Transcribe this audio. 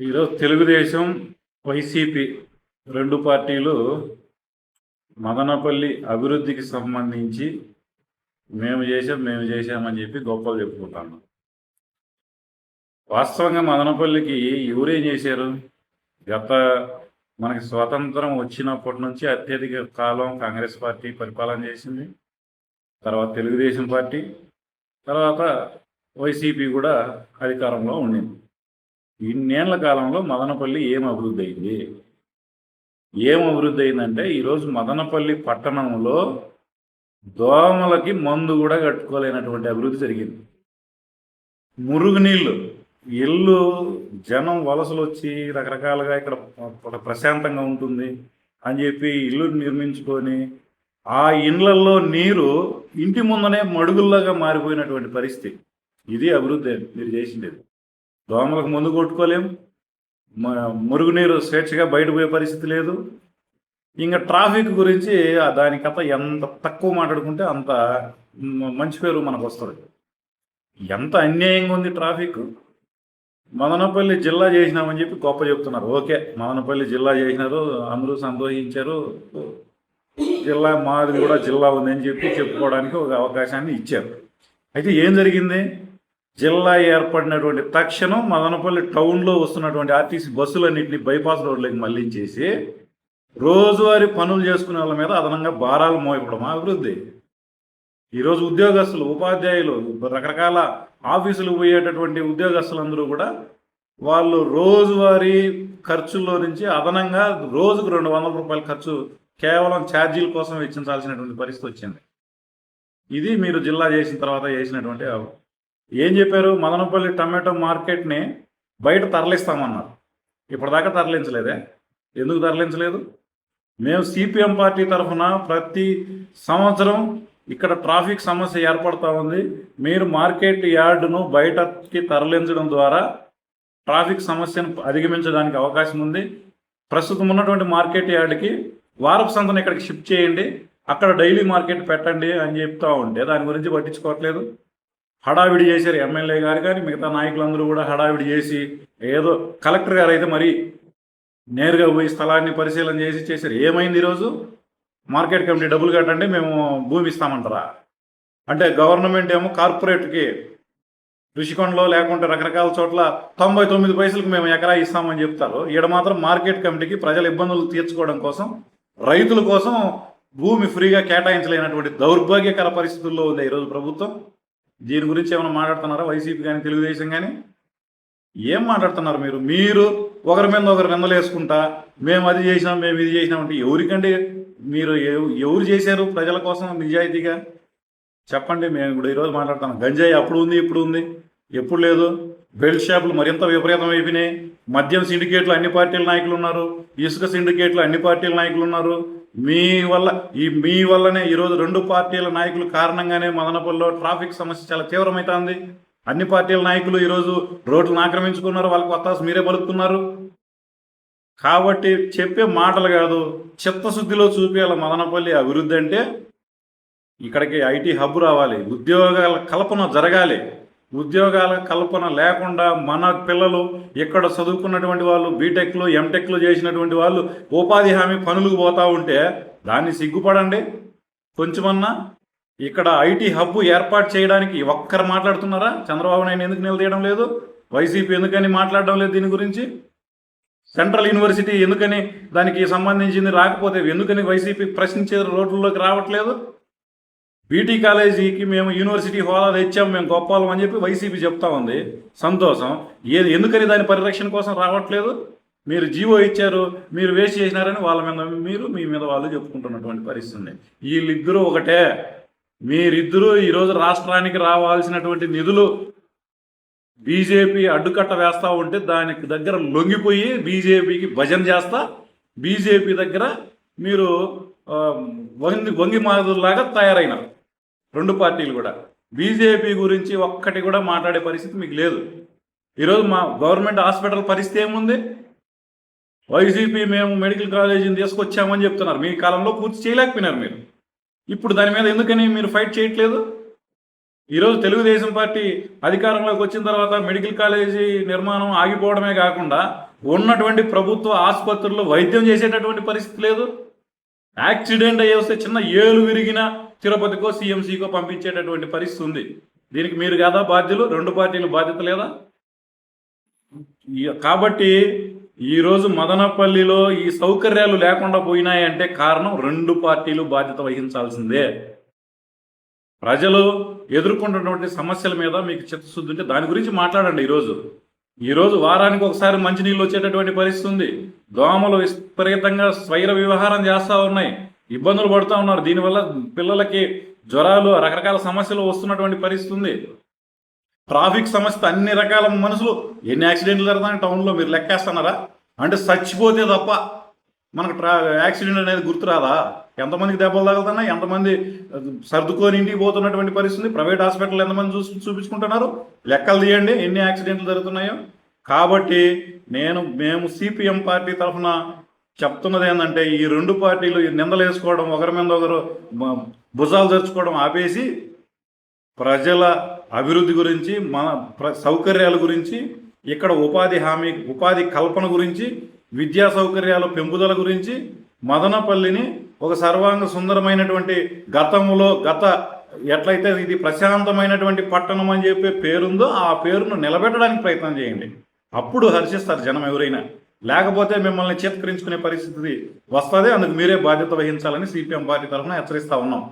ఈరోజు తెలుగుదేశం, వైసీపీ రెండు పార్టీలు మదనపల్లి అభివృద్ధికి సంబంధించి మేము చేశామని చెప్పి గొప్పలు చెప్పుకుంటాను. వాస్తవంగా మదనపల్లికి ఎవరేం చేశారు? గత మనకి స్వాతంత్రం వచ్చినప్పటి నుంచి అత్యధిక కాలం కాంగ్రెస్ పార్టీ పరిపాలన చేసింది. తర్వాత తెలుగుదేశం పార్టీ, తర్వాత వైసీపీ కూడా అధికారంలో ఉండింది. ఇన్నేళ్ల కాలంలో మదనపల్లి ఏం అభివృద్ధి అయిందంటే ఈరోజు మదనపల్లి పట్టణంలో దోమలకి మందు కూడా కట్టుకోలేనటువంటి అభివృద్ధి జరిగింది. మురుగునీళ్ళు, ఇల్లు, జనం వలసలు వచ్చి రకరకాలుగా ఇక్కడ ప్రశాంతంగా ఉంటుంది అని చెప్పి ఇల్లు నిర్మించుకొని ఆ ఇండ్లలో నీరు ఇంటి ముందనే మడుగుల్లాగా మారిపోయినటువంటి పరిస్థితి. ఇది అభివృద్ధి మీరు చేసింది. దోమలకు ముందు కొట్టుకోలేం, మురుగునీరు స్వేచ్ఛగా బయట పోయే పరిస్థితి లేదు. ఇంకా ట్రాఫిక్ గురించి దాని కథ ఎంత తక్కువ మాట్లాడుకుంటే అంత మంచి పేరు మనకు వస్తుంది. ఎంత అన్యాయంగా ఉంది ట్రాఫిక్. మదనపల్లి జిల్లా చేసినామని చెప్పి గొప్ప చెప్తున్నారు. ఓకే, మదనపల్లి జిల్లా చేసినారు, అందరూ సంతోషించారు. జిల్లా మాది కూడా జిల్లా ఉందని చెప్పి చెప్పుకోవడానికి ఒక అవకాశాన్ని ఇచ్చారు. అయితే ఏం జరిగింది? జిల్లా ఏర్పడినటువంటి తక్షణం మదనపల్లి టౌన్లో వస్తున్నటువంటి ఆర్టీసీ బస్సులన్నింటినీ బైపాస్ రోడ్లకి మళ్లించేసి రోజువారీ పనులు చేసుకునే వాళ్ళ మీద అదనంగా భారాలు మోయపడం అభివృద్ధి. ఈరోజు ఉద్యోగస్తులు, ఉపాధ్యాయులు, రకరకాల ఆఫీసులు పోయేటటువంటి ఉద్యోగస్తులందరూ కూడా వాళ్ళు రోజువారీ ఖర్చుల్లో నుంచి అదనంగా రోజుకు 200 రూపాయల ఖర్చు కేవలం ఛార్జీల కోసం వెచ్చించాల్సినటువంటి పరిస్థితి వచ్చింది. ఇది మీరు జిల్లా చేసిన తర్వాత చేసినటువంటి ఏం చెప్పారు? మదనపల్లి టమాటో మార్కెట్ని బయట తరలిస్తామన్నారు. ఇప్పటిదాకా తరలించలేదే. ఎందుకు తరలించలేదు? మేము సిపిఎం పార్టీ తరఫున ప్రతి సంవత్సరం ఇక్కడ ట్రాఫిక్ సమస్య ఏర్పడుతూ ఉంది, మీరు మార్కెట్ యార్డును బయటకి తరలించడం ద్వారా ట్రాఫిక్ సమస్యను అధిగమించడానికి అవకాశం ఉంది. ప్రస్తుతం ఉన్నటువంటి మార్కెట్ యార్డ్కి వారపు సంతను ఇక్కడికి షిఫ్ట్ చేయండి, అక్కడ డైలీ మార్కెట్ పెట్టండి అని చెప్తూ ఉంటే దాని గురించి పట్టించుకోవట్లేదు. హడావిడి చేశారు ఎమ్మెల్యే గారు కానీ మిగతా నాయకులందరూ కూడా హడావిడి చేసి, ఏదో కలెక్టర్ గారు అయితే మరి నేరుగా పోయి స్థలాన్ని పరిశీలన చేశారు. ఏమైంది? ఈరోజు మార్కెట్ కమిటీ డబ్బులు కట్టండి మేము భూమి ఇస్తామంటారా? అంటే గవర్నమెంట్ ఏమో కార్పొరేట్కి ఋషికొండలో లేకుంటే రకరకాల చోట్ల 99 పైసలకు మేము ఎకరా ఇస్తామని చెప్తారు. ఈడ మాత్రం మార్కెట్ కమిటీకి ప్రజల ఇబ్బందులు తీర్చుకోవడం కోసం, రైతుల కోసం భూమి ఫ్రీగా కేటాయించలేనటువంటి దౌర్భాగ్యకర పరిస్థితుల్లో ఉంది ఈరోజు ప్రభుత్వం. దీని గురించి ఏమైనా మాట్లాడుతున్నారా వైసీపీ కానీ తెలుగుదేశం కానీ? ఏం మాట్లాడుతున్నారు మీరు ఒకరి మీద ఒకరు నిందలేసుకుంటా మేము అది చేసినాం, మేము ఇది చేసినాం అంటే ఎవరికంటే మీరు ఎవరు చేశారు ప్రజల కోసం నిజాయితీగా చెప్పండి. మేము కూడా ఈరోజు మాట్లాడుతున్నాం. గంజాయి అప్పుడు ఉంది, ఇప్పుడు ఉంది, ఎప్పుడు లేదు. బెల్ట్ షాపులు మరింత విపరీతం అయిపోయినాయి. మద్యం సిండికేట్లు అన్ని పార్టీల నాయకులు ఉన్నారు, ఇసుక సిండికేట్లు అన్ని పార్టీల నాయకులు ఉన్నారు. మీ వల్లనే ఈరోజు రెండు పార్టీల నాయకుల కారణంగానే మదనపల్లిలో ట్రాఫిక్ సమస్య చాలా తీవ్రమవుతుంది. అన్ని పార్టీల నాయకులు ఈరోజు రోడ్లను ఆక్రమించుకున్నారు, వాళ్ళకి వత్తాసు మీరే పలుకుతున్నారు. కాబట్టి చెప్పే మాటలు కాదు, చిత్తశుద్ధిలో చూపించాలి. మదనపల్లి అభివృద్ధి అంటే ఇక్కడికి ఐటీ హబ్ రావాలి, ఉద్యోగాల కల్పన జరగాలి. ఉద్యోగాల కల్పన లేకుండా మన పిల్లలు ఇక్కడ చదువుకున్నటువంటి వాళ్ళు, బీటెక్లు, ఎంటెక్లు చేసినటువంటి వాళ్ళు ఉపాధి హామీ పనులకు పోతూ ఉంటే దాన్ని సిగ్గుపడండి కొంచెమన్నా. ఇక్కడ ఐటీ హబ్ ఏర్పాటు చేయడానికి ఒక్కరు మాట్లాడుతున్నారా? చంద్రబాబు నాయుడు ఎందుకు నిలదీయడం లేదు? వైసీపీ ఎందుకని మాట్లాడడం లేదు దీని గురించి? సెంట్రల్ యూనివర్సిటీ ఎందుకని దానికి సంబంధించింది రాకపోతే ఎందుకని వైసీపీ ప్రశ్నించే రోడ్లలోకి రావట్లేదు? బీటీ కాలేజీకి మేము యూనివర్సిటీ హోదా తెచ్చాము, మేము గొప్పవాళ్ళం అని చెప్పి వైసీపీ చెప్తా ఉంది. సంతోషం. ఎందుకని దాని పరిరక్షణ కోసం రావట్లేదు? మీరు జీవో ఇచ్చారు, మీరు వేస్ట్ చేసినారని వాళ్ళ మీద మీ మీద వాళ్ళు చెప్పుకుంటున్నటువంటి పరిస్థితి ఉంది. వీళ్ళిద్దరూ ఒకటే. మీరిద్దరూ ఈరోజు రాష్ట్రానికి రావాల్సినటువంటి నిధులు బీజేపీ అడ్డుకట్ట వేస్తూ ఉంటే దానికి దగ్గర లొంగిపోయి బీజేపీకి భజన చేస్తా, బీజేపీ దగ్గర మీరు వంగి మాదులాగా తయారైనారు. రెండు పార్టీలు కూడా బీజేపీ గురించి ఒక్కటి కూడా మాట్లాడే పరిస్థితి మీకు లేదు. ఈరోజు మా గవర్నమెంట్ హాస్పిటల్ పరిస్థితి ఏముంది? వైసీపీ మేము మెడికల్ కాలేజీని తీసుకొచ్చామని చెప్తున్నారు. మీ కాలంలో పూర్తి చేయలేకపోయినారు మీరు. ఇప్పుడు దాని మీద ఎందుకని మీరు ఫైట్ చేయట్లేదు? ఈరోజు తెలుగుదేశం పార్టీ అధికారంలోకి వచ్చిన తర్వాత మెడికల్ కాలేజీ నిర్మాణం ఆగిపోవడమే కాకుండా ఉన్నటువంటి ప్రభుత్వ ఆసుపత్రుల్లో వైద్యం చేసేటటువంటి పరిస్థితి లేదు. యాక్సిడెంట్ అయ్యి వస్తే చిన్న ఏలు విరిగిన తిరుపతికో సిఎంసికో పంపించేటటువంటి పరిస్థితి ఉంది. దీనికి మీరు కదా బాధ్యులు, రెండు పార్టీలు బాధ్యత లేదా? కాబట్టి ఈరోజు మదనపల్లిలో ఈ సౌకర్యాలు లేకుండా పోయినాయంటే కారణం రెండు పార్టీలు బాధ్యత వహించాల్సిందే. ప్రజలు ఎదుర్కొంటున్నటువంటి సమస్యల మీద మీకు చిత్తశుద్ధి ఉంటే దాని గురించి మాట్లాడండి. ఈరోజు వారానికి ఒకసారి మంచినీళ్ళు వచ్చేటటువంటి పరిస్థితి ఉంది. దోమలు విపరీతంగా స్వైర వివహారం చేస్తూ ఉన్నాయి, ఇబ్బందులు పడుతూ ఉన్నారు. దీనివల్ల పిల్లలకి జ్వరాలు, రకరకాల సమస్యలు వస్తున్నటువంటి పరిస్థితి ఉంది. ట్రాఫిక్ సమస్య, అన్ని రకాల మనుషులు, ఎన్ని యాక్సిడెంట్లు జరుగుతాయి టౌన్లో మీరు లెక్కేస్తున్నారా? అంటే చచ్చిపోతే తప్ప మనకు యాక్సిడెంట్ అనేది గుర్తురాదా? ఎంతమందికి దెబ్బలు తగులుతున్నాయి, ఎంతమంది సర్దుకొని ఇంటికి పోతున్నటువంటి పరిస్థితి, ప్రైవేట్ హాస్పిటల్ ఎంతమంది చూపించుకుంటున్నారు, లెక్కలు తీయండి ఎన్ని యాక్సిడెంట్లు జరుగుతున్నాయో. కాబట్టి మేము సిపిఎం పార్టీ తరఫున చెప్తున్నది ఏంటంటే, ఈ రెండు పార్టీలు నిందలు వేసుకోవడం, ఒకరి మీద ఒకరు భుజాలు తెరుచుకోవడం ఆపేసి ప్రజల అభివృద్ధి గురించి, మన సౌకర్యాల గురించి, ఇక్కడ ఉపాధి కల్పన గురించి, విద్యా సౌకర్యాల పెంపుదల గురించి, మదనపల్లిని ఒక సర్వాంగ సుందరమైనటువంటి ఎట్లయితే ఇది ప్రశాంతమైనటువంటి పట్టణం అని చెప్పే పేరుందో ఆ పేరును నిలబెట్టడానికి ప్రయత్నం చేయండి. అప్పుడు హర్షిస్తారు జనం ఎవరైనా. లేకపోతే మిమ్మల్ని చేత్కరించుకునే పరిస్థితి వస్తుంది. అందుకు మీరే బాధ్యత వహించాలని సిపిఎం పార్టీ తరఫున హెచ్చరిస్తా ఉన్నాం.